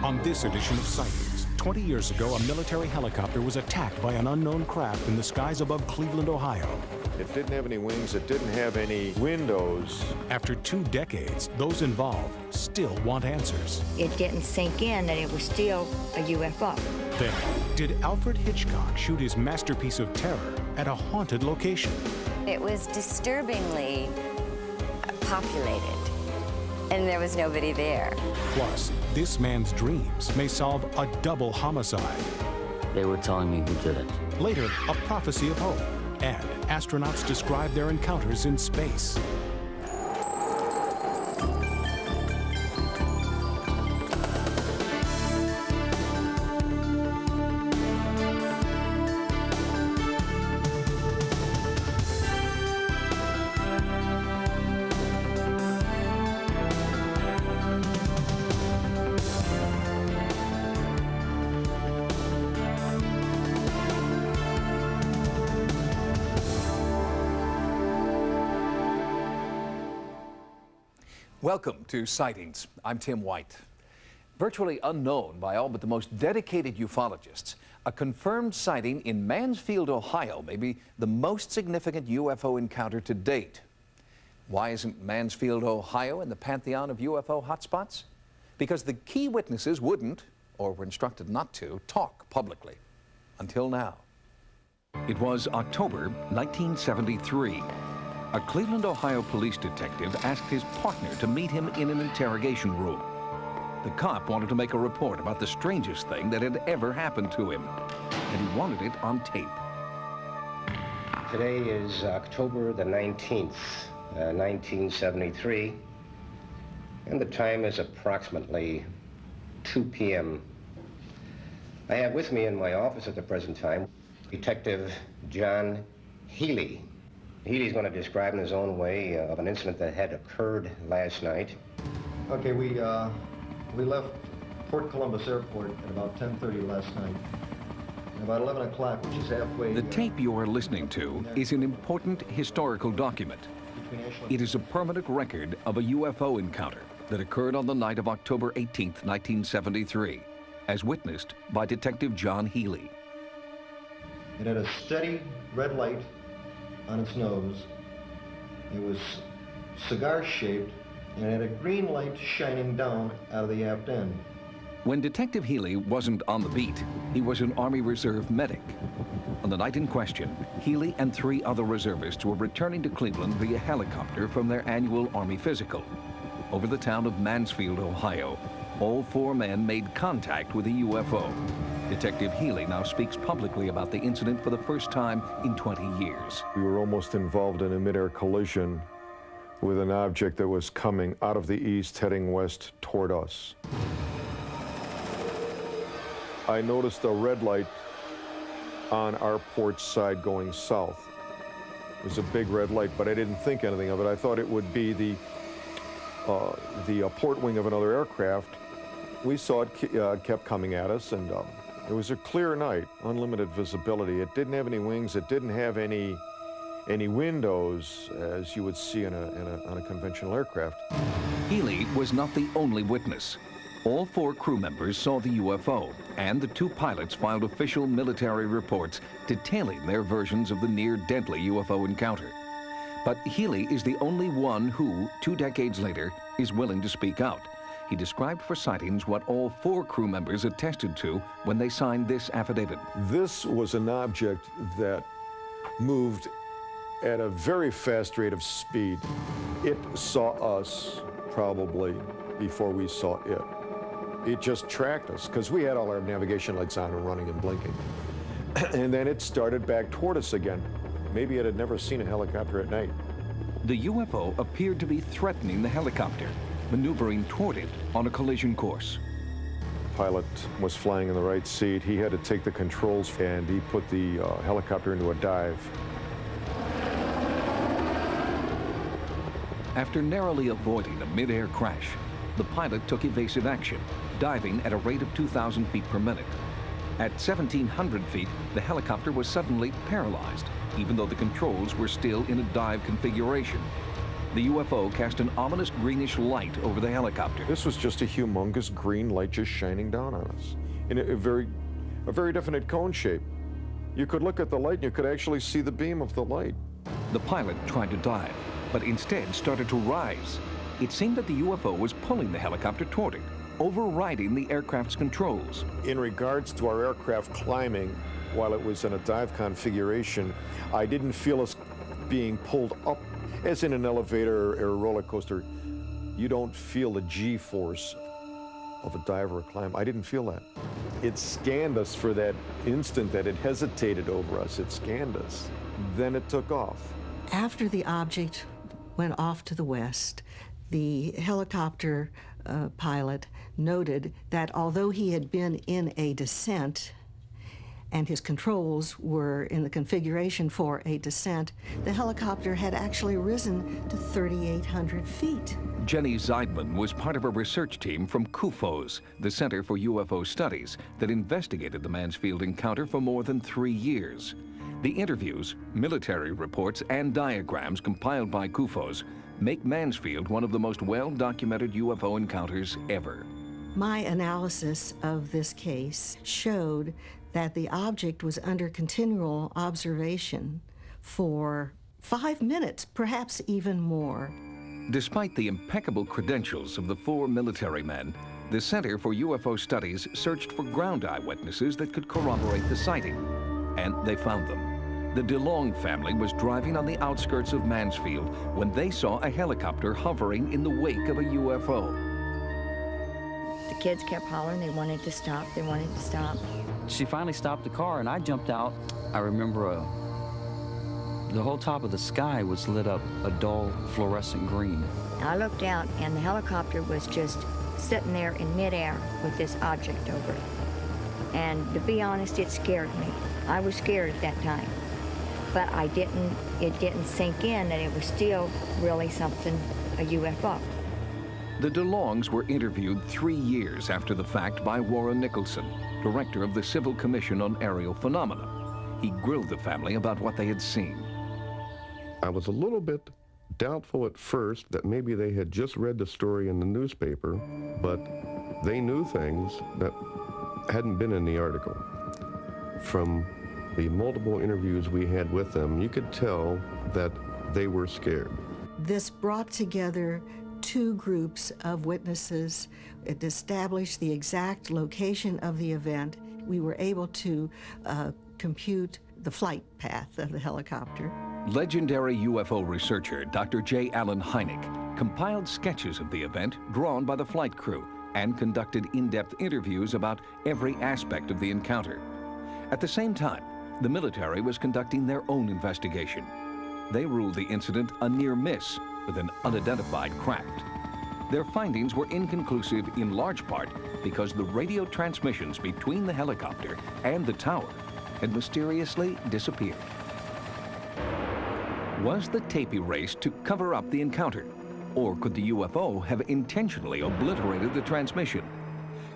On this edition of Sightings, 20 years ago, a military helicopter was attacked by an unknown craft in the skies above Cleveland, Ohio. It didn't have any wings, it didn't have any windows. After 2 decades, those involved still want answers. It didn't sink in that it was still a UFO. Then, did Alfred Hitchcock shoot his masterpiece of terror at a haunted location? It was disturbingly populated, and there was nobody there. Plus, this man's dreams may solve a double homicide. They were telling me who did it. Later, a prophecy of hope. And astronauts describe their encounters in space. Welcome to Sightings. I'm Tim White. Virtually unknown by all but the most dedicated ufologists, a confirmed sighting in Mansfield, Ohio may be the most significant UFO encounter to date. Why isn't Mansfield, Ohio in the pantheon of UFO hotspots? Because the key witnesses wouldn't, or were instructed not to, talk publicly. Until now. It was October 1973. A Cleveland, Ohio police detective asked his partner to meet him in an interrogation room. The cop wanted to make a report about the strangest thing that had ever happened to him, and he wanted it on tape. Today is October the 19th, 1973, and the time is approximately 2 p.m. I have with me in my office at the present time Detective John Healy. Healy's going to describe in his own way of an incident that had occurred last night. Okay, we left Port Columbus Airport at about 10:30 last night. And about 11 o'clock, which is halfway... The tape you are listening to is an important historical document. It is a permanent record of a UFO encounter that occurred on the night of October 18th, 1973, as witnessed by Detective John Healy. It had a steady red light on its nose. It was cigar-shaped, and it had a green light shining down out of the aft end. When Detective Healy wasn't on the beat, he was an Army Reserve medic. On the night in question, Healy and 3 other reservists were returning to Cleveland via helicopter from their annual Army physical. Over the town of Mansfield, Ohio, all 4 men made contact with a UFO. Detective Healy now speaks publicly about the incident for the first time in 20 years. We were almost involved in a mid-air collision with an object that was coming out of the east, heading west toward us. I noticed a red light on our port side going south. It was a big red light, but I didn't think anything of it. I thought it would be the port wing of another aircraft. We saw it kept coming at us, and it was a clear night, unlimited visibility. It didn't have any wings. It didn't have any windows, as you would see on a conventional aircraft. Healy was not the only witness. All 4 crew members saw the UFO, and the 2 pilots filed official military reports detailing their versions of the near-deadly UFO encounter. But Healy is the only one who, 2 decades later, is willing to speak out. He described for Sightings what all 4 crew members attested to when they signed this affidavit. This was an object that moved at a very fast rate of speed. It saw us probably before we saw it. It just tracked us because we had all our navigation lights on and running and blinking. And then it started back toward us again. Maybe it had never seen a helicopter at night. The UFO appeared to be threatening the helicopter, maneuvering toward it on a collision course. The pilot was flying in the right seat. He had to take the controls, and he put the helicopter into a dive. After narrowly avoiding a mid-air crash, the pilot took evasive action, diving at a rate of 2,000 feet per minute. At 1,700 feet, the helicopter was suddenly paralyzed, even though the controls were still in a dive configuration. The UFO cast an ominous greenish light over the helicopter. This was just a humongous green light just shining down on us in a very definite cone shape. You could look at the light and you could actually see the beam of the light. The pilot tried to dive, but instead started to rise. It seemed that the UFO was pulling the helicopter toward it, overriding the aircraft's controls. In regards to our aircraft climbing, while it was in a dive configuration, I didn't feel us being pulled up as in an elevator or a roller coaster. You don't feel the G-force of a dive or a climb. I didn't feel that. It scanned us for that instant that it hesitated over us. It scanned us. Then it took off. After the object went off to the west, the helicopter pilot noted that although he had been in a descent and his controls were in the configuration for a descent, the helicopter had actually risen to 3,800 feet. Jenny Zeidman was part of a research team from CUFOS, the Center for UFO Studies, that investigated the Mansfield encounter for more than 3 years. The interviews, military reports, and diagrams compiled by CUFOS make Mansfield one of the most well-documented UFO encounters ever. My analysis of this case showed that the object was under continual observation for 5 minutes, perhaps even more. Despite the impeccable credentials of the 4 military men, the Center for UFO Studies searched for ground eyewitnesses that could corroborate the sighting, and they found them. The DeLong family was driving on the outskirts of Mansfield when they saw a helicopter hovering in the wake of a UFO. The kids kept hollering. They wanted to stop. They wanted to stop. She finally stopped the car, and I jumped out. I remember the whole top of the sky was lit up a dull fluorescent green. I looked out, and the helicopter was just sitting there in midair with this object over it. And to be honest, it scared me. I was scared at that time. But it didn't sink in that it was still really something, a UFO. The DeLongs were interviewed 3 years after the fact by Warren Nicholson, director of the Civil Commission on Aerial Phenomena. He grilled the family about what they had seen. I was a little bit doubtful at first that maybe they had just read the story in the newspaper, but they knew things that hadn't been in the article. From the multiple interviews we had with them, you could tell that they were scared. This brought together 2 groups of witnesses. It established the exact location of the event. We were able to compute the flight path of the helicopter. Legendary UFO researcher Dr. J. Allen Hynek compiled sketches of the event drawn by the flight crew and conducted in-depth interviews about every aspect of the encounter. At the same time, the military was conducting their own investigation. They ruled the incident a near miss with an unidentified craft. Their findings were inconclusive in large part because the radio transmissions between the helicopter and the tower had mysteriously disappeared. Was the tape erased to cover up the encounter? Or could the UFO have intentionally obliterated the transmission?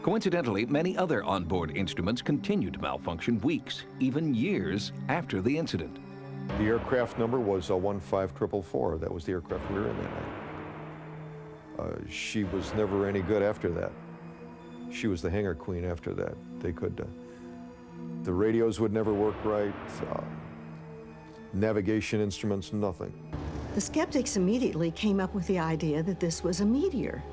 Coincidentally, many other onboard instruments continued to malfunction weeks, even years after the incident. The aircraft number was 15444. That was the aircraft we were in that night. She was never any good after that. She was the hangar queen after that. They could, the radios would never work right, navigation instruments, nothing. The skeptics immediately came up with the idea that this was a meteor.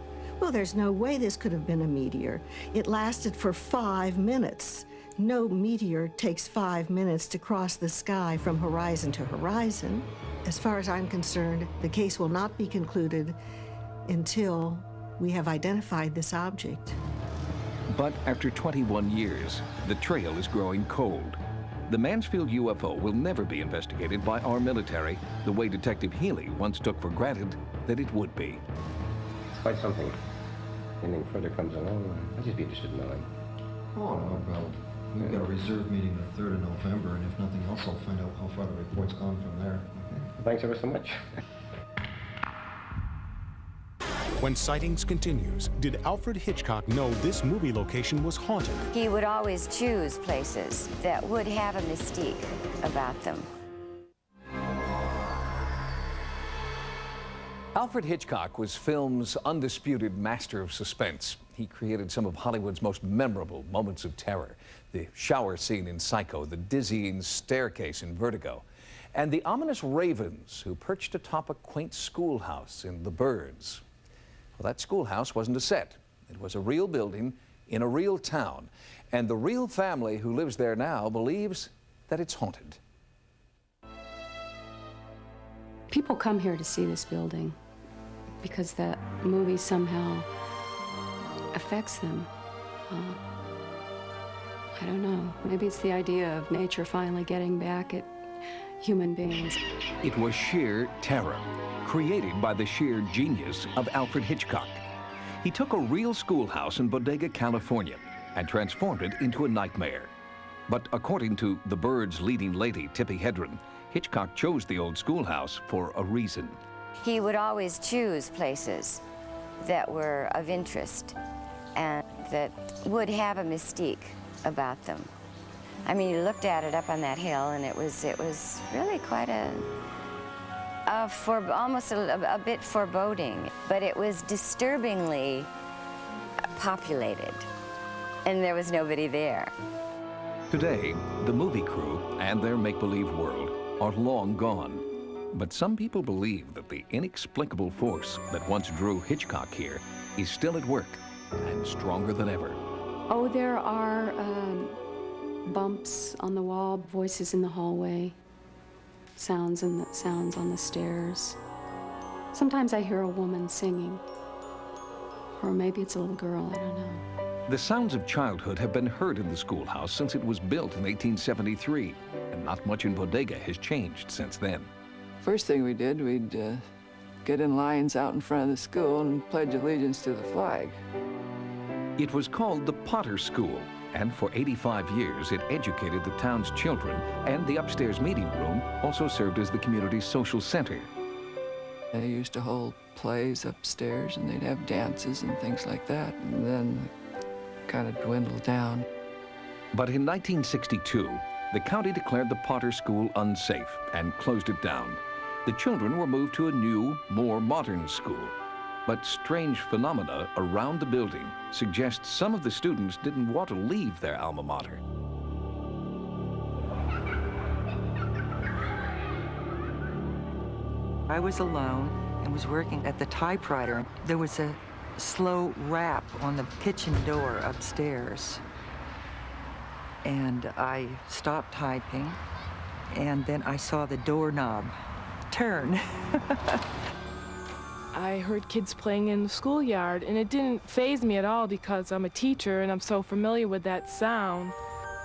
Well, there's no way this could have been a meteor. It lasted for 5 minutes. No meteor takes 5 minutes to cross the sky from horizon to horizon. As far as I'm concerned, the case will not be concluded until we have identified this object. But after 21 years, the trail is growing cold. The Mansfield UFO will never be investigated by our military the way Detective Healy once took for granted that it would be. Quite something. Anything further comes along, I'd just be interested in knowing. Oh, no problem. We've got a reserve meeting the 3rd of November, and if nothing else, I'll find out how far the report's gone from there. Okay. Thanks ever so much. When Sightings continues, did Alfred Hitchcock know this movie location was haunted? He would always choose places that would have a mystique about them. Alfred Hitchcock was film's undisputed master of suspense. He created some of Hollywood's most memorable moments of terror. The shower scene in Psycho, the dizzying staircase in Vertigo, and the ominous ravens who perched atop a quaint schoolhouse in The Birds. Well, that schoolhouse wasn't a set. It was a real building in a real town. And the real family who lives there now believes that it's haunted. People come here to see this building because that movie somehow affects them. I don't know. Maybe it's the idea of nature finally getting back at human beings. It was sheer terror, created by the sheer genius of Alfred Hitchcock. He took a real schoolhouse in Bodega, California, and transformed it into a nightmare. But according to The Birds' leading lady, Tippi Hedren, Hitchcock chose the old schoolhouse for a reason. He would always choose places that were of interest and that would have a mystique about them. I mean, you looked at it up on that hill, and it was really quite almost a bit foreboding, but it was disturbingly populated, and there was nobody there. Today, the movie crew and their make-believe world are long gone. But some people believe that the inexplicable force that once drew Hitchcock here is still at work and stronger than ever. Oh, there are bumps on the wall, voices in the hallway, sounds on the stairs. Sometimes I hear a woman singing, or maybe it's a little girl, I don't know. The sounds of childhood have been heard in the schoolhouse since it was built in 1873, and not much in Bodega has changed since then. First thing we did, we'd get in lines out in front of the school and pledge allegiance to the flag. It was called the Potter School, and for 85 years it educated the town's children, and the upstairs meeting room also served as the community's social center. They used to hold plays upstairs, and they'd have dances and things like that, and then kind of dwindled down. But in 1962, the county declared the Potter School unsafe and closed it down. The children were moved to a new, more modern school. But strange phenomena around the building suggest some of the students didn't want to leave their alma mater. I was alone and was working at the typewriter. There was a slow rap on the kitchen door upstairs. And I stopped typing, and then I saw the doorknob turn. I heard kids playing in the schoolyard, and it didn't faze me at all because I'm a teacher and I'm so familiar with that sound.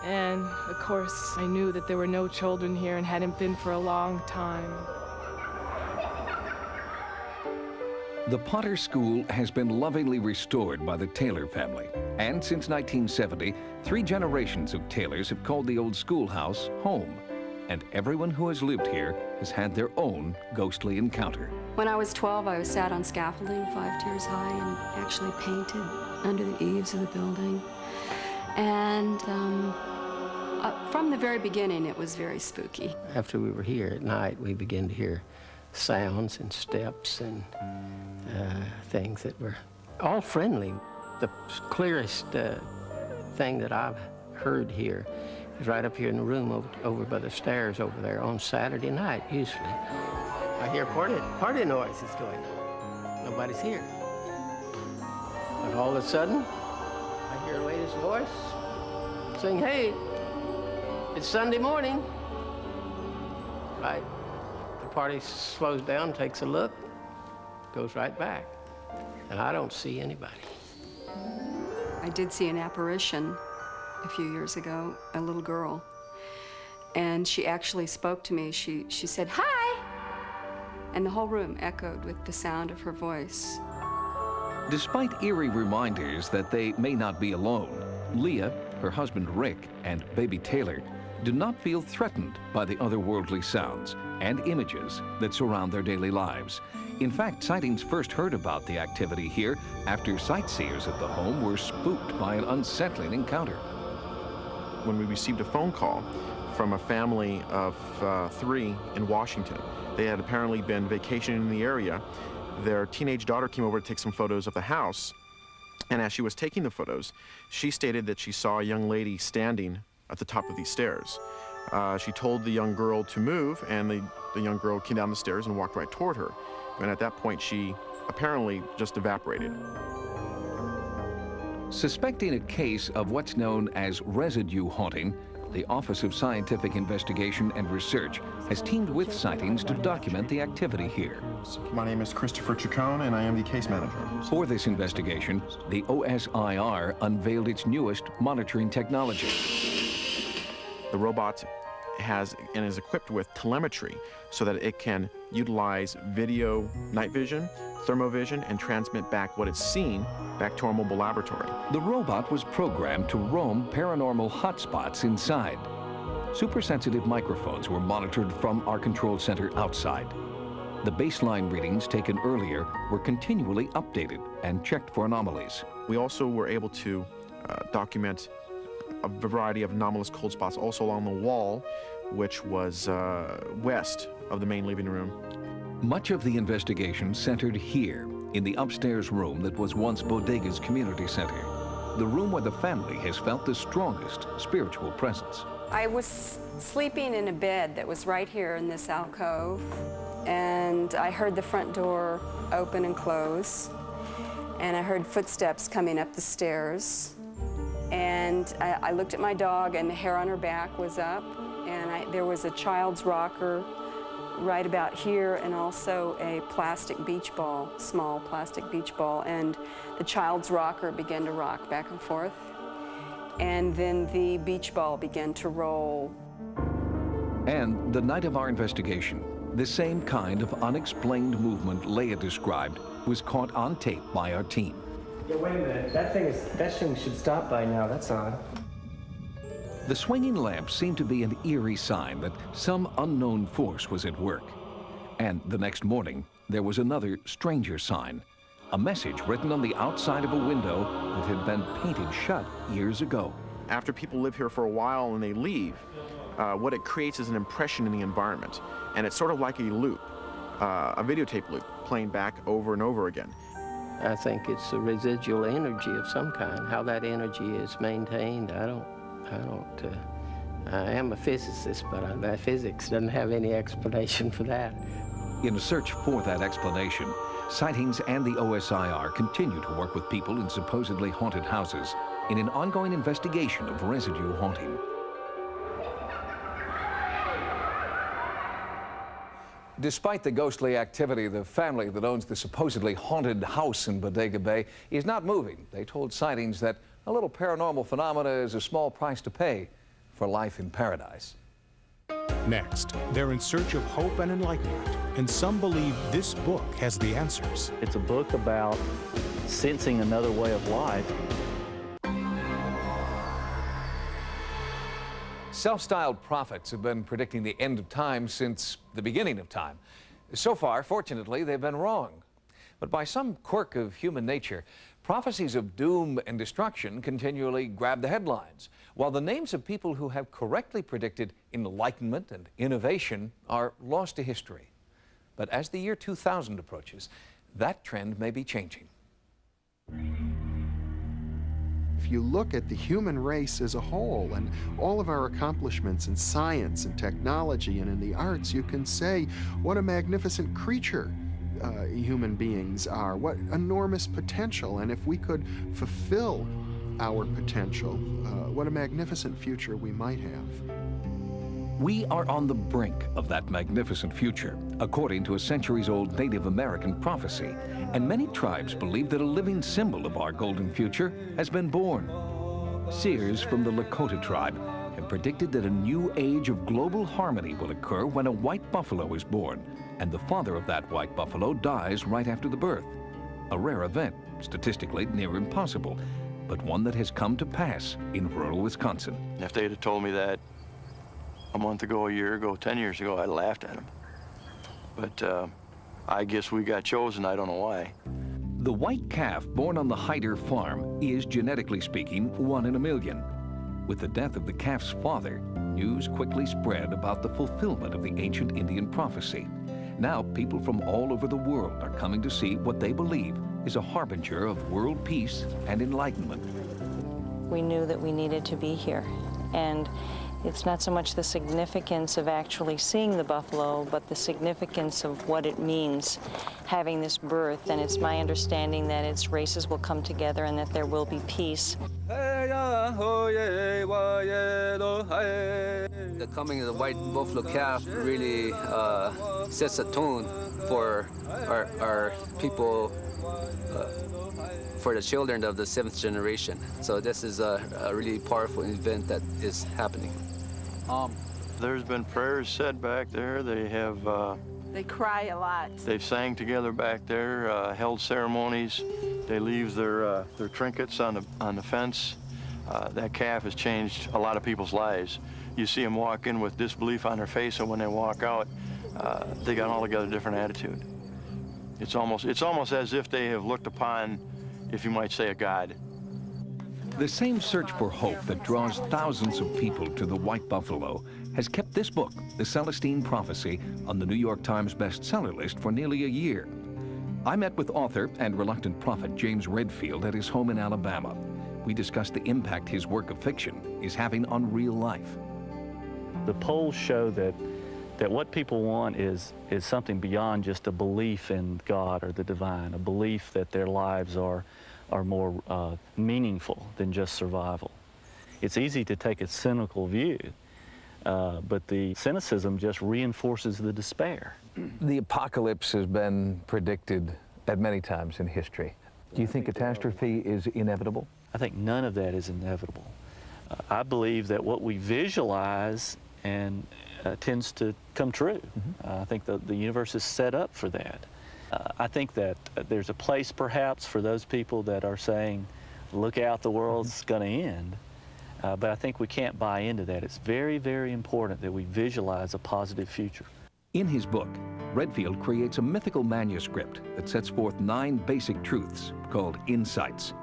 And of course, I knew that there were no children here and hadn't been for a long time. The Potter School has been lovingly restored by the Taylor family. And since 1970, 3 generations of Taylors have called the old schoolhouse home. And everyone who has lived here has had their own ghostly encounter. When I was 12, I was sat on scaffolding 5 tiers high and actually painted under the eaves of the building. And from the very beginning, it was very spooky. After we were here at night, we began to hear sounds and steps and things that were all friendly. The clearest thing that I've heard here is right up here in the room over by the stairs over there on Saturday night, usually. I hear party noises going on. Nobody's here. But all of a sudden, I hear a lady's voice saying, "Hey, it's Sunday morning." Right. The party slows down, takes a look, goes right back. And I don't see anybody. I did see an apparition a few years ago, a little girl. And she actually spoke to me. She said, "Hi!" And the whole room echoed with the sound of her voice. Despite eerie reminders that they may not be alone, Leah, her husband Rick, and baby Taylor do not feel threatened by the otherworldly sounds and images that surround their daily lives. In fact, Sightings first heard about the activity here after sightseers at the home were spooked by an unsettling encounter. When we received a phone call from a family of 3 in Washington, they had apparently been vacationing in the area, their teenage daughter came over to take some photos of the house, and as she was taking the photos, she stated that she saw a young lady standing at the top of these stairs. She told the young girl to move, and the young girl came down the stairs and walked right toward her. And at that point, she apparently just evaporated. Suspecting a case of what's known as residue haunting, the Office of Scientific Investigation and Research has teamed with Sightings to document the activity here. My name is Christopher Chacon, and I am the case manager. For this investigation, the OSIR unveiled its newest monitoring technology. The robot has and is equipped with telemetry so that it can utilize video, night vision, thermovision, and transmit back what it's seen back to our mobile laboratory. The robot was programmed to roam paranormal hotspots inside. Super-sensitive microphones were monitored from our control center outside. The baseline readings taken earlier were continually updated and checked for anomalies. We also were able to document a variety of anomalous cold spots also along the wall, which was west of the main living room. Much of the investigation centered here, in the upstairs room that was once Bodega's community center, the room where the family has felt the strongest spiritual presence. I was sleeping in a bed that was right here in this alcove, and I heard the front door open and close, and I heard footsteps coming up the stairs. And I looked at my dog, and the hair on her back was up, and there was a child's rocker right about here, and also a plastic beach ball, small plastic beach ball, and the child's rocker began to rock back and forth, and then the beach ball began to roll. And the night of our investigation, the same kind of unexplained movement Leah described was caught on tape by our team. Yeah, wait a minute. That thing should stop by now. That's odd. The swinging lamp seemed to be an eerie sign that some unknown force was at work. And the next morning, there was another stranger sign, a message written on the outside of a window that had been painted shut years ago. After people live here for a while and they leave, what it creates is an impression in the environment. And it's sort of like a loop, a videotape loop, playing back over and over again. I think it's a residual energy of some kind. How that energy is maintained, I am a physicist, but physics doesn't have any explanation for that. In a search for that explanation, Sightings and the OSIR continue to work with people in supposedly haunted houses in an ongoing investigation of residue haunting. Despite the ghostly activity, the family that owns the supposedly haunted house in Bodega Bay is not moving. They told Sightings that a little paranormal phenomena is a small price to pay for life in paradise. Next, they're in search of hope and enlightenment, and some believe this book has the answers. It's a book about sensing another way of life. Self-styled prophets have been predicting the end of time since the beginning of time. So far, fortunately, they've been wrong. But by some quirk of human nature, prophecies of doom and destruction continually grab the headlines, while the names of people who have correctly predicted enlightenment and innovation are lost to history. But as the year 2000 approaches, that trend may be changing. If you look at the human race as a whole and all of our accomplishments in science and technology and in the arts, you can say, what a magnificent creature human beings are, what enormous potential, and if we could fulfill our potential, what a magnificent future we might have. We are on the brink of that magnificent future, according to a centuries-old Native American prophecy, and many tribes believe that a living symbol of our golden future has been born. Seers from the Lakota tribe have predicted that a new age of global harmony will occur when a white buffalo is born, and the father of that white buffalo dies right after the birth. A rare event, statistically near impossible, but one that has come to pass in rural Wisconsin. If they'd have told me that a month ago, a year ago, 10 years ago, I'd laughed at them. But I guess we got chosen, I don't know why. The white calf born on the Hyder farm is, genetically speaking, 1 in a million. With the death of the calf's father, news quickly spread about the fulfillment of the ancient Indian prophecy. Now, people from all over the world are coming to see what they believe is a harbinger of world peace and enlightenment. We knew that we needed to be here, and it's not so much the significance of actually seeing the buffalo, but the significance of what it means having this birth, and it's my understanding that its races will come together and that there will be peace. The coming of the white buffalo calf really sets a tone for our people, for the children of the 7th generation. So this is a really powerful event that is happening. There's been prayers said back there. They have... they cry a lot. They've sang together back there, held ceremonies. They leave their trinkets on the fence. That calf has changed a lot of people's lives. You see them walk in with disbelief on their face, and when they walk out, they got an altogether different attitude. It's almost as if they have looked upon, if you might say, a god. The same search for hope that draws thousands of people to the white buffalo has kept this book, The Celestine Prophecy, on the New York Times bestseller list for nearly a year. I met with author and reluctant prophet James Redfield at his home in Alabama. We discussed the impact his work of fiction is having on real life. The polls show that what people want is something beyond just a belief in God or the divine, a belief that their lives are more meaningful than just survival. It's easy to take a cynical view, but the cynicism just reinforces the despair. The apocalypse has been predicted at many times in history. Do you think catastrophe is inevitable? I think none of that is inevitable. I believe that what we visualize and tends to come true. I think the universe is set up for that. I think that there's a place perhaps for those people that are saying, look out, the world's going to end. But I think we can't buy into that. It's very, very important that we visualize a positive future. In his book, Redfield creates a mythical manuscript that sets forth 9 basic truths called insights.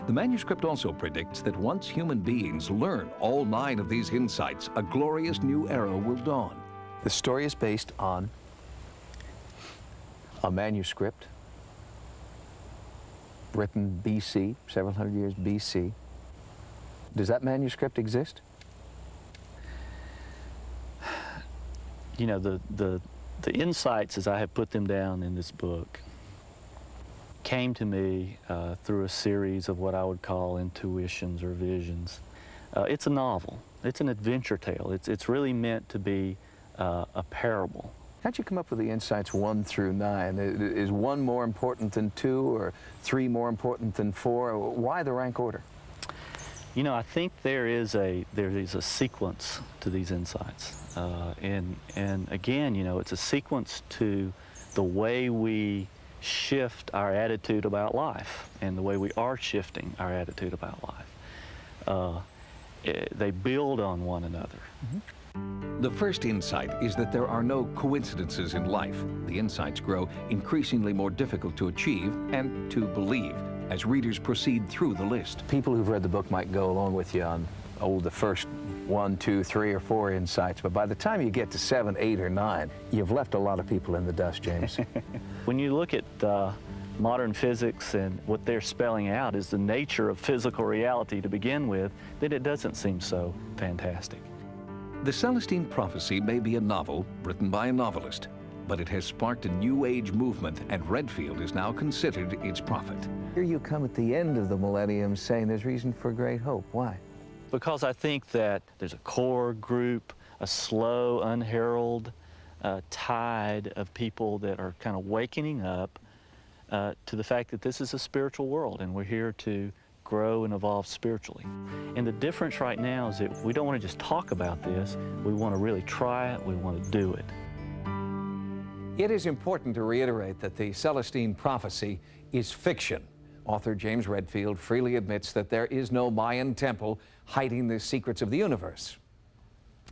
The manuscript also predicts that once human beings learn all 9 of these insights, a glorious new era will dawn. The story is based on a manuscript written BC, several hundred years BC. Does that manuscript exist? You know, the insights, as I have put them down in this book, came to me through a series of what I would call intuitions or visions. It's a novel. It's an adventure tale. It's really meant to be a parable. How'd you come up with the insights 1 through 9? Is 1 more important than 2 or 3 more important than 4? Why the rank order? You know, I think there is a sequence to these insights. And again, you know, it's a sequence to the way we shift our attitude about life and the way we are shifting our attitude about life. They build on one another. The first insight is that there are no coincidences in life. The insights grow increasingly more difficult to achieve and to believe as readers proceed through the list. People who've read the book might go along with you on, the first 1, 2, 3, or 4 insights, but by the time you get to 7, 8, or 9, you've left a lot of people in the dust, James. When you look at modern physics and what they're spelling out is the nature of physical reality to begin with, then it doesn't seem so fantastic. The Celestine Prophecy may be a novel written by a novelist, but it has sparked a new age movement, and Redfield is now considered its prophet. Here you come at the end of the millennium saying there's reason for great hope. Why? Because I think that there's a core group, a slow, unheralded tide of people that are kind of waking up to the fact that this is a spiritual world and we're here to grow and evolve spiritually. And the difference right now is that we don't want to just talk about this, we want to really try it, we want to do it. It is important to reiterate that the Celestine Prophecy is fiction. Author James Redfield freely admits that there is no Mayan temple hiding the secrets of the universe,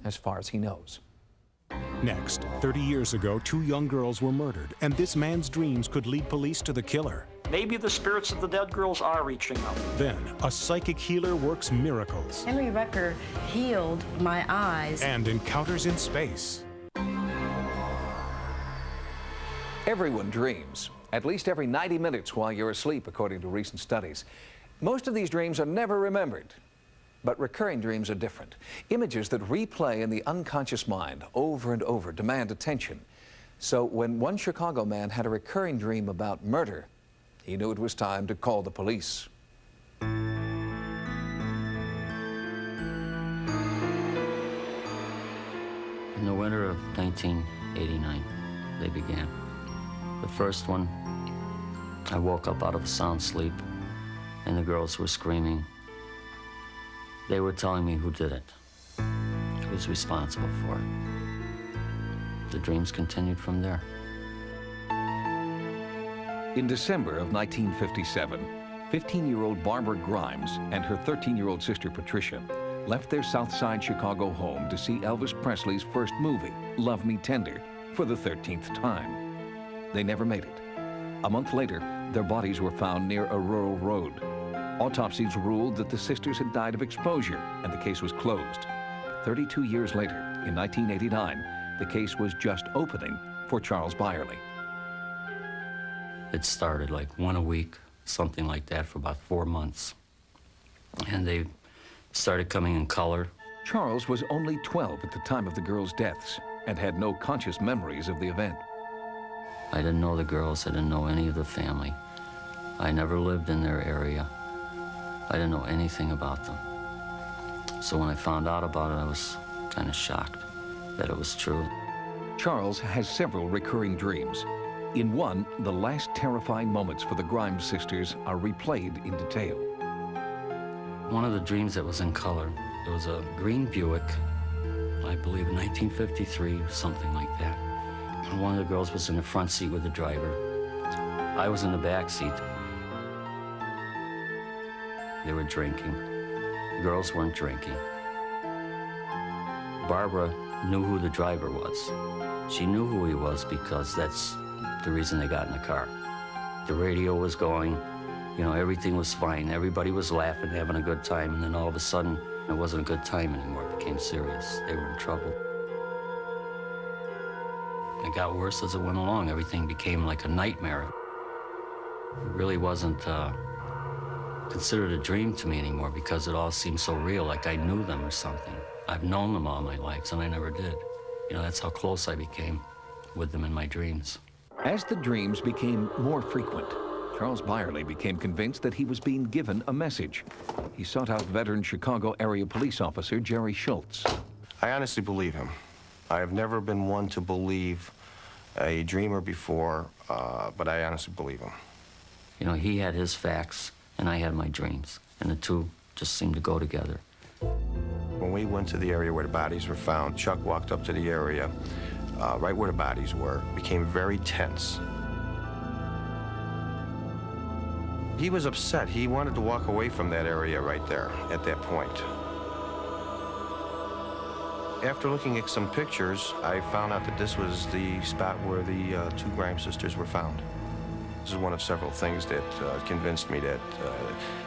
as far as he knows. Next, 30 years ago, 2 young girls were murdered, and this man's dreams could lead police to the killer. Maybe the spirits of the dead girls are reaching out. Then, a psychic healer works miracles. Henry Rucker healed my eyes. And encounters in space. Everyone dreams, at least every 90 minutes while you're asleep, according to recent studies. Most of these dreams are never remembered, but recurring dreams are different. Images that replay in the unconscious mind over and over demand attention. So when one Chicago man had a recurring dream about murder, he knew it was time to call the police. In the winter of 1989, they began. The first one, I woke up out of a sound sleep, and the girls were screaming. They were telling me who did it, who's responsible for it. The dreams continued from there. In December of 1957, 15-year-old Barbara Grimes and her 13-year-old sister Patricia left their South Side Chicago home to see Elvis Presley's first movie, Love Me Tender, for the 13th time. They never made it. A month later, their bodies were found near a rural road. Autopsies ruled that the sisters had died of exposure, and the case was closed. 32 years later, in 1989, the case was just opening for Charles Byerly. It started like one a week, something like that, for about 4 months. And they started coming in color. Charles was only 12 at the time of the girls' deaths and had no conscious memories of the event. I didn't know the girls. I didn't know any of the family. I never lived in their area. I didn't know anything about them. So when I found out about it, I was kind of shocked that it was true. Charles has several recurring dreams. In one, the last terrifying moments for the Grimes sisters are replayed in detail. One of the dreams that was in color, there was a green Buick, I believe 1953, something like that. And one of the girls was in the front seat with the driver. I was in the back seat. They were drinking. The girls weren't drinking. Barbara knew who the driver was. She knew who he was because that's the reason they got in the car. The radio was going, you know, everything was fine. Everybody was laughing, having a good time, and then all of a sudden, it wasn't a good time anymore. It became serious. They were in trouble. It got worse as it went along. Everything became like a nightmare. It really wasn't considered a dream to me anymore because it all seemed so real, like I knew them or something. I've known them all my life, and I never did. You know, that's how close I became with them in my dreams. As the dreams became more frequent, Charles Byerly became convinced that he was being given a message. He sought out veteran Chicago area police officer Jerry Schultz. I honestly believe him. I have never been one to believe a dreamer before, but I honestly believe him. You know, he had his facts, and I had my dreams, and the two just seemed to go together. When we went to the area where the bodies were found, Chuck walked up to the area, right where the bodies were, became very tense. He was upset. He wanted to walk away from that area right there at that point. After looking at some pictures, I found out that this was the spot where the two Grimes sisters were found. This is one of several things that convinced me that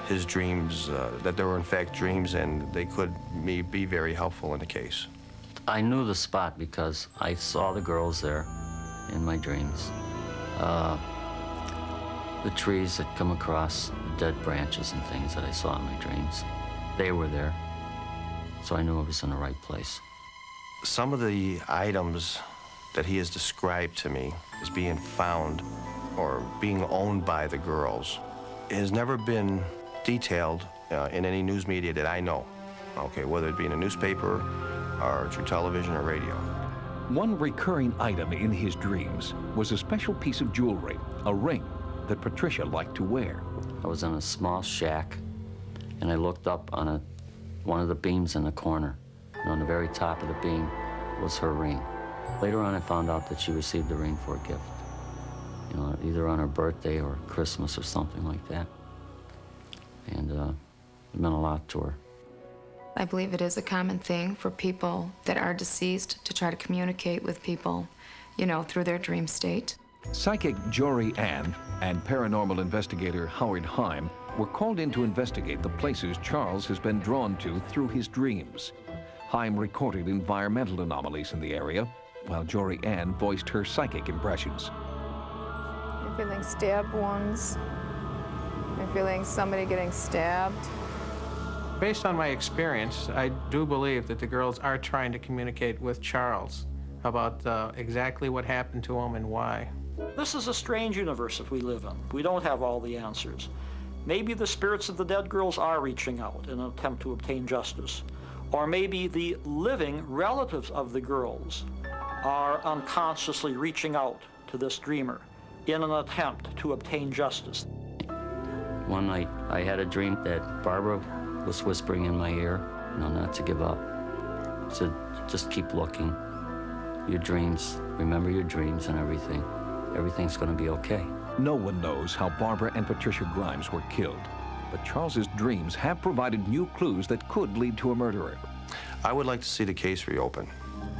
his dreams, that there were in fact dreams and they could be very helpful in the case. I knew the spot because I saw the girls there in my dreams. The trees that come across, the dead branches and things that I saw in my dreams, they were there. So I knew I was in the right place. Some of the items that he has described to me as being found or being owned by the girls has never been detailed in any news media that I know, okay, whether it be in a newspaper or through television or radio. One recurring item in his dreams was a special piece of jewelry, a ring that Patricia liked to wear. I was in a small shack, and I looked up on one of the beams in the corner. And on the very top of the beam was her ring. Later on, I found out that she received the ring for a gift. You know, either on her birthday or Christmas or something like that. And it meant a lot to her. I believe it is a common thing for people that are deceased to try to communicate with people, you know, through their dream state. Psychic Jory Ann and paranormal investigator Howard Heim were called in to investigate the places Charles has been drawn to through his dreams. Heim recorded environmental anomalies in the area, while Jory Ann voiced her psychic impressions. feeling stab wounds. I'm feeling somebody getting stabbed. Based on my experience, I do believe that the girls are trying to communicate with Charles about exactly what happened to him and why. This is a strange universe that we live in. We don't have all the answers. Maybe the spirits of the dead girls are reaching out in an attempt to obtain justice. Or maybe the living relatives of the girls are unconsciously reaching out to this dreamer in an attempt to obtain justice. One night, I had a dream that Barbara was whispering in my ear, not to give up. Said, just keep looking. Your dreams, remember your dreams and everything. Everything's going to be okay. No one knows how Barbara and Patricia Grimes were killed, but Charles's dreams have provided new clues that could lead to a murderer. I would like to see the case reopened.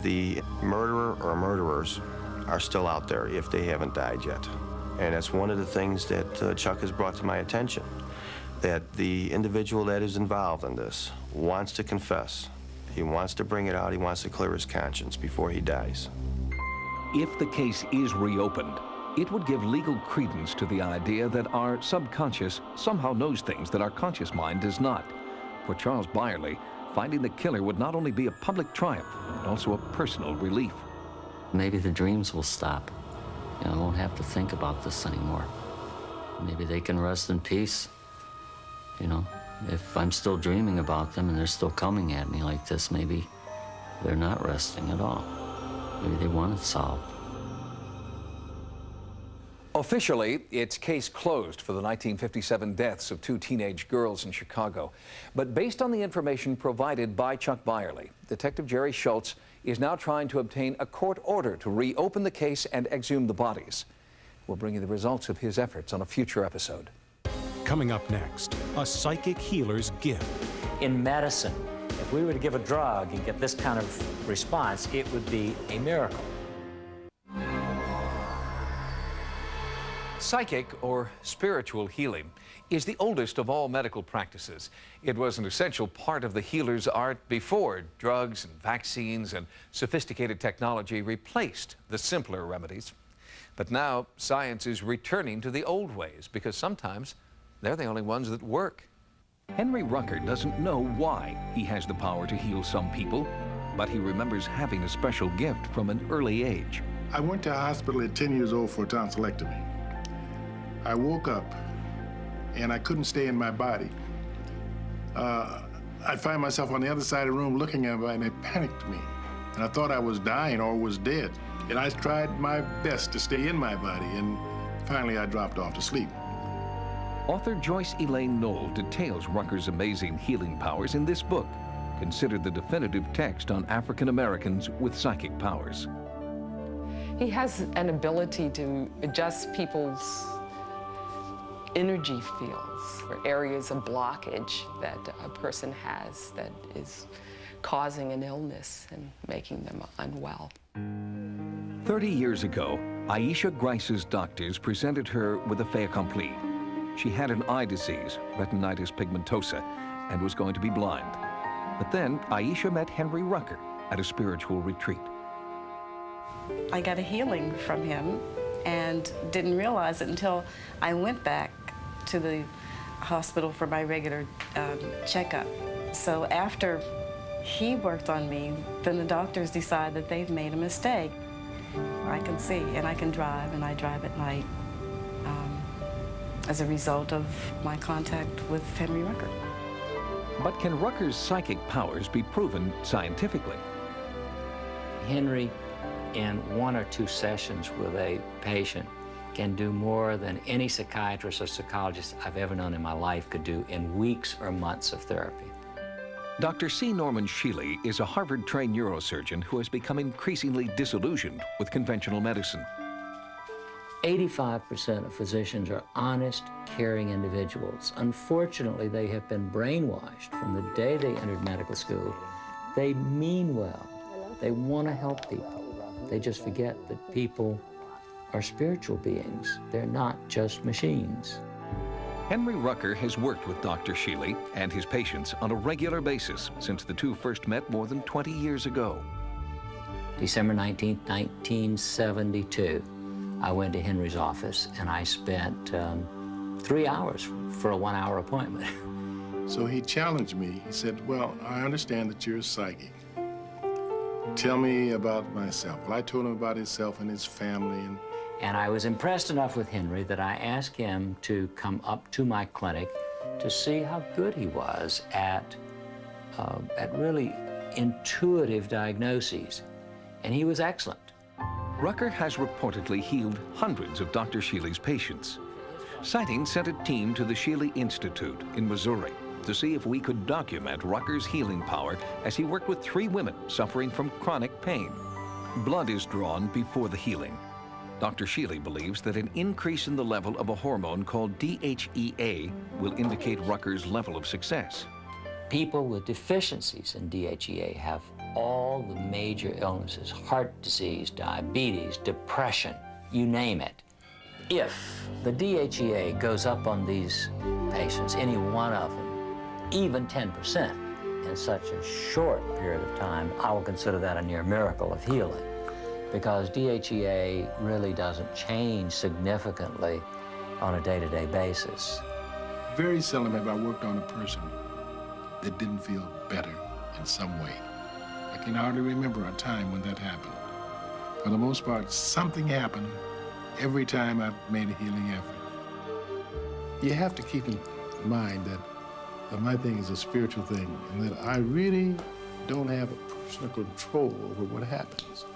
The murderer or murderers are still out there if they haven't died yet. And that's one of the things that Chuck has brought to my attention, that the individual that is involved in this wants to confess. He wants to bring it out. He wants to clear his conscience before he dies. If the case is reopened, it would give legal credence to the idea that our subconscious somehow knows things that our conscious mind does not. For Charles Byerly, finding the killer would not only be a public triumph, but also a personal relief. Maybe the dreams will stop. I won't have to think about this anymore. Maybe they can rest in peace. If I'm still dreaming about them and they're still coming at me like this, maybe they're not resting at all. Maybe they want it solved. Officially, it's case closed for the 1957 deaths of 2 teenage girls in Chicago. But based on the information provided by Chuck Byerly, Detective Jerry Schultz is now trying to obtain a court order to reopen the case and exhume the bodies. We'll bring you the results of his efforts on a future episode. Coming up next, a psychic healer's gift. In medicine, if we were to give a drug and get this kind of response, it would be a miracle. Psychic, or spiritual healing, is the oldest of all medical practices. It was an essential part of the healer's art before drugs and vaccines and sophisticated technology replaced the simpler remedies. But now science is returning to the old ways because sometimes they're the only ones that work. Henry Rucker doesn't know why he has the power to heal some people, but he remembers having a special gift from an early age. I went to a hospital at 10 years old for a tonsillectomy. I woke up and I couldn't stay in my body. I'd find myself on the other side of the room looking at me, and it panicked me. And I thought I was dying or was dead. And I tried my best to stay in my body, and finally I dropped off to sleep. Author Joyce Elaine Knoll details Rucker's amazing healing powers in this book, considered the definitive text on African Americans with psychic powers. He has an ability to adjust people's energy fields or areas of blockage that a person has that is causing an illness and making them unwell. 30 years ago, Aisha Grice's doctors presented her with a fait accompli. She had an eye disease, retinitis pigmentosa, and was going to be blind. But then Aisha met Henry Rucker at a spiritual retreat. I got a healing from him and didn't realize it until I went back to the hospital for my regular checkup. So after he worked on me, then the doctors decide that they've made a mistake. I can see and I can drive, and I drive at night as a result of my contact with Henry Rucker. But can Rucker's psychic powers be proven scientifically? Henry, in 1 or 2 sessions with a patient, can do more than any psychiatrist or psychologist I've ever known in my life could do in weeks or months of therapy. Dr. C. Norman Shealy is a Harvard-trained neurosurgeon who has become increasingly disillusioned with conventional medicine. 85% of physicians are honest, caring individuals. Unfortunately, they have been brainwashed from the day they entered medical school. They mean well. They want to help people. They just forget that people are spiritual beings. They're not just machines. Henry Rucker has worked with Dr. Shealy and his patients on a regular basis since the two first met more than 20 years ago. December 19th, 1972. I went to Henry's office and I spent 3 hours for a 1-hour appointment. So he challenged me. He said, well, I understand that you're a psychic. Tell me about myself. Well, I told him about himself and his family. And I was impressed enough with Henry that I asked him to come up to my clinic to see how good he was at really intuitive diagnoses. And he was excellent. Rucker has reportedly healed hundreds of Dr. Sheely's patients. Sightings sent a team to the Sheely Institute in Missouri to see if we could document Rucker's healing power as he worked with 3 women suffering from chronic pain. Blood is drawn before the healing. Dr. Sheely believes that an increase in the level of a hormone called DHEA will indicate Rucker's level of success. People with deficiencies in DHEA have all the major illnesses, heart disease, diabetes, depression, you name it. If the DHEA goes up on these patients, any one of them, even 10% in such a short period of time, I will consider that a near miracle of healing, because DHEA really doesn't change significantly on a day-to-day basis. Very seldom have I worked on a person that didn't feel better in some way. I can hardly remember a time when that happened. For the most part, something happened every time I've made a healing effort. You have to keep in mind that my thing is a spiritual thing, and that I really don't have a personal control over what happens.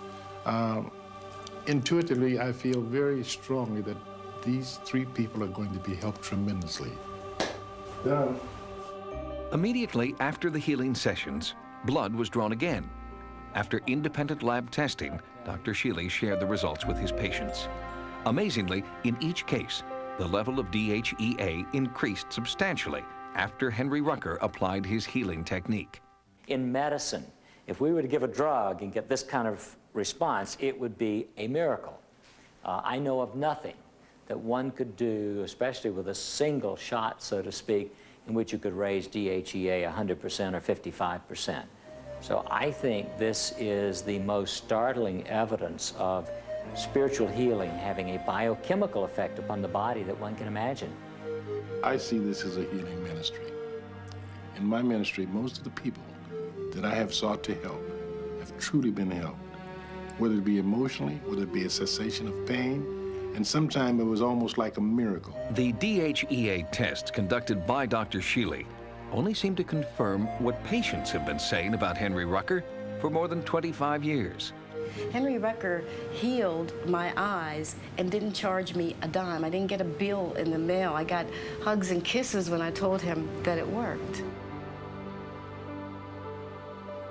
Intuitively, I feel very strongly that these 3 people are going to be helped tremendously. Immediately after the healing sessions, blood was drawn again. After independent lab testing, Dr. Sheely shared the results with his patients. Amazingly, in each case, the level of DHEA increased substantially after Henry Rucker applied his healing technique. In medicine, if we were to give a drug and get this kind of response, it would be a miracle. I know of nothing that one could do, especially with a single shot, so to speak, in which you could raise DHEA 100% or 55%. So I think this is the most startling evidence of spiritual healing having a biochemical effect upon the body that one can imagine. I see this as a healing ministry. In my ministry, most of the people that I have sought to help have truly been helped, whether it be emotionally, whether it be a cessation of pain, and sometimes it was almost like a miracle. The DHEA tests conducted by Dr. Sheely only seem to confirm what patients have been saying about Henry Rucker for more than 25 years. Henry Rucker healed my eyes and didn't charge me a dime. I didn't get a bill in the mail. I got hugs and kisses when I told him that it worked.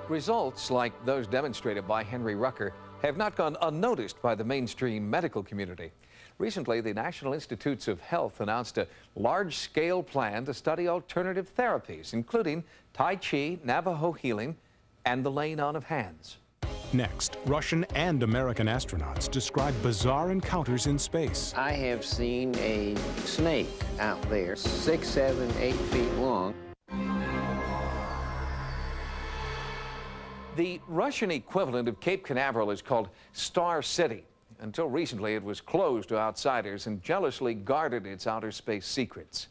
Results like those demonstrated by Henry Rucker have not gone unnoticed by the mainstream medical community. Recently, the National Institutes of Health announced a large-scale plan to study alternative therapies, including Tai Chi, Navajo healing, and the laying on of hands. Next, Russian and American astronauts describe bizarre encounters in space. I have seen a snake out there, 6, 7, 8 feet long. The Russian equivalent of Cape Canaveral is called Star City. Until recently, it was closed to outsiders and jealously guarded its outer space secrets.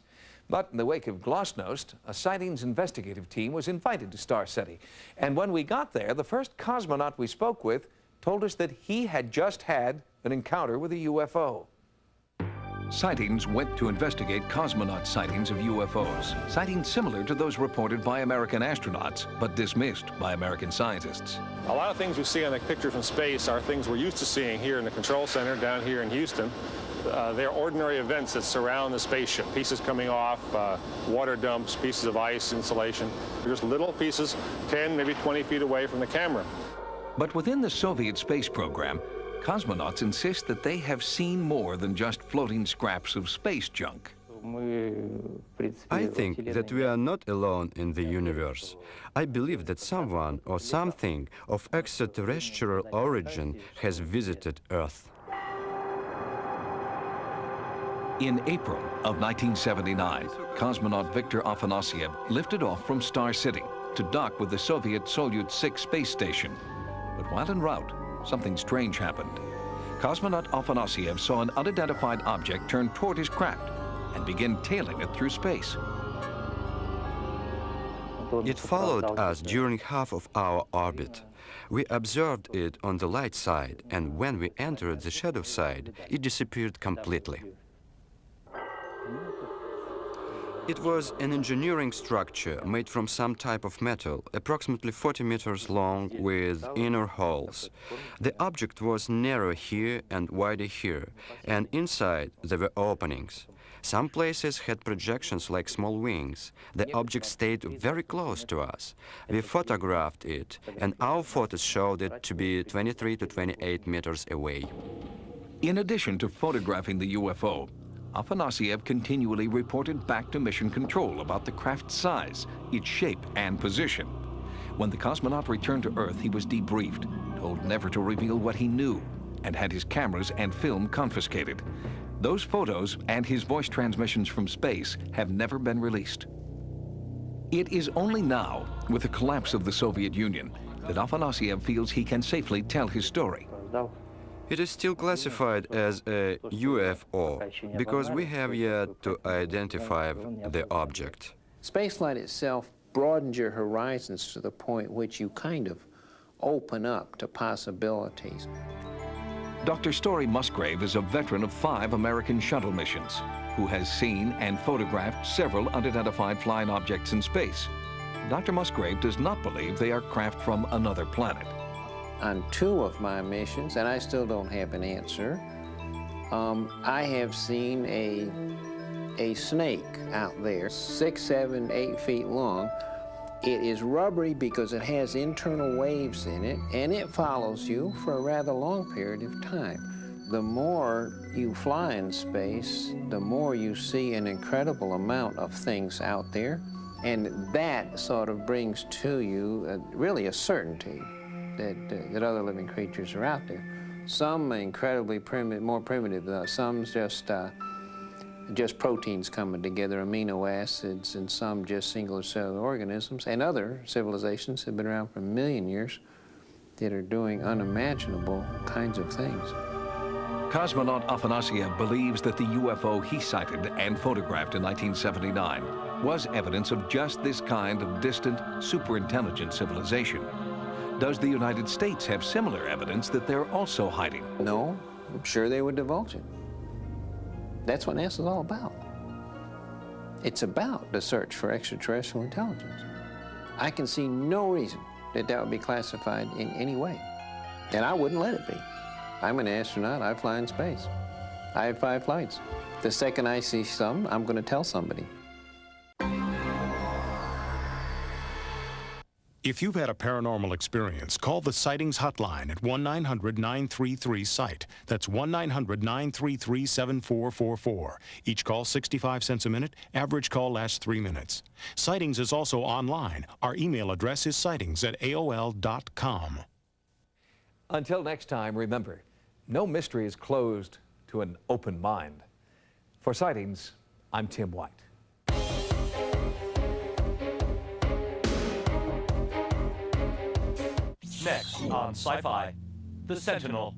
But in the wake of Glasnost, a Sightings investigative team was invited to Star City. And when we got there, the first cosmonaut we spoke with told us that he had just had an encounter with a UFO. Sightings went to investigate cosmonaut sightings of UFOs, sightings similar to those reported by American astronauts, but dismissed by American scientists. A lot of things we see on the picture from space are things we're used to seeing here in the control center down here in Houston. They're ordinary events that surround the spaceship. Pieces coming off, water dumps, pieces of ice, insulation. Just little pieces 10, maybe 20 feet away from the camera. But within the Soviet space program, cosmonauts insist that they have seen more than just floating scraps of space junk. I think that we are not alone in the universe. I believe that someone or something of extraterrestrial origin has visited Earth. In April of 1979, cosmonaut Viktor Afanasyev lifted off from Star City to dock with the Soviet Soyuz 6 space station. But while en route, something strange happened. cosmonaut Afanasiev saw an unidentified object turn toward his craft and begin tailing it through space. It followed us during half of our orbit. We observed it on the light side, and when we entered the shadow side, it disappeared completely. It was an engineering structure made from some type of metal, approximately 40 meters long with inner holes. The object was narrow here and wider here, and inside there were openings. Some places had projections like small wings. The object stayed very close to us. We photographed it, and our photos showed it to be 23 to 28 meters away. In addition to photographing the UFO, Afanasiev continually reported back to Mission Control about the craft's size, its shape, and position. When the cosmonaut returned to Earth, he was debriefed, told never to reveal what he knew, and had his cameras and film confiscated. Those photos and his voice transmissions from space have never been released. It is only now, with the collapse of the Soviet Union, that Afanasiev feels he can safely tell his story. It is still classified as a UFO because we have yet to identify the object. Spaceflight itself broadens your horizons to the point which you kind of open up to possibilities. Dr. Story Musgrave is a veteran of 5 American shuttle missions who has seen and photographed several unidentified flying objects in space. Dr. Musgrave does not believe they are craft from another planet. On 2 of my missions, and I still don't have an answer, I have seen a snake out there, 6, 7, 8 feet long. It is rubbery because it has internal waves in it, and it follows you for a rather long period of time. The more you fly in space, the more you see an incredible amount of things out there, and that sort of brings to you really a certainty that other living creatures are out there. Some incredibly primitive, more primitive, some just proteins coming together, amino acids, and some just single cellular organisms, and other civilizations have been around for a million years that are doing unimaginable kinds of things. Cosmonaut Afanasiev believes that the UFO he sighted and photographed in 1979 was evidence of just this kind of distant, superintelligent civilization. Does the United States have similar evidence that they're also hiding? No, I'm sure they would divulge it. That's what NASA's all about. It's about the search for extraterrestrial intelligence. I can see no reason that that would be classified in any way. And I wouldn't let it be. I'm an astronaut, I fly in space. I have 5 flights. The second I see some, I'm going to tell somebody. If you've had a paranormal experience, call the Sightings hotline at 1-900-933-SIGHT. That's 1-900-933-7444. Each call 65 cents a minute. Average call lasts 3 minutes. Sightings is also online. Our email address is sightings@aol.com. Until next time, remember, no mystery is closed to an open mind. For Sightings, I'm Tim White. Next on Sci-Fi, The Sentinel.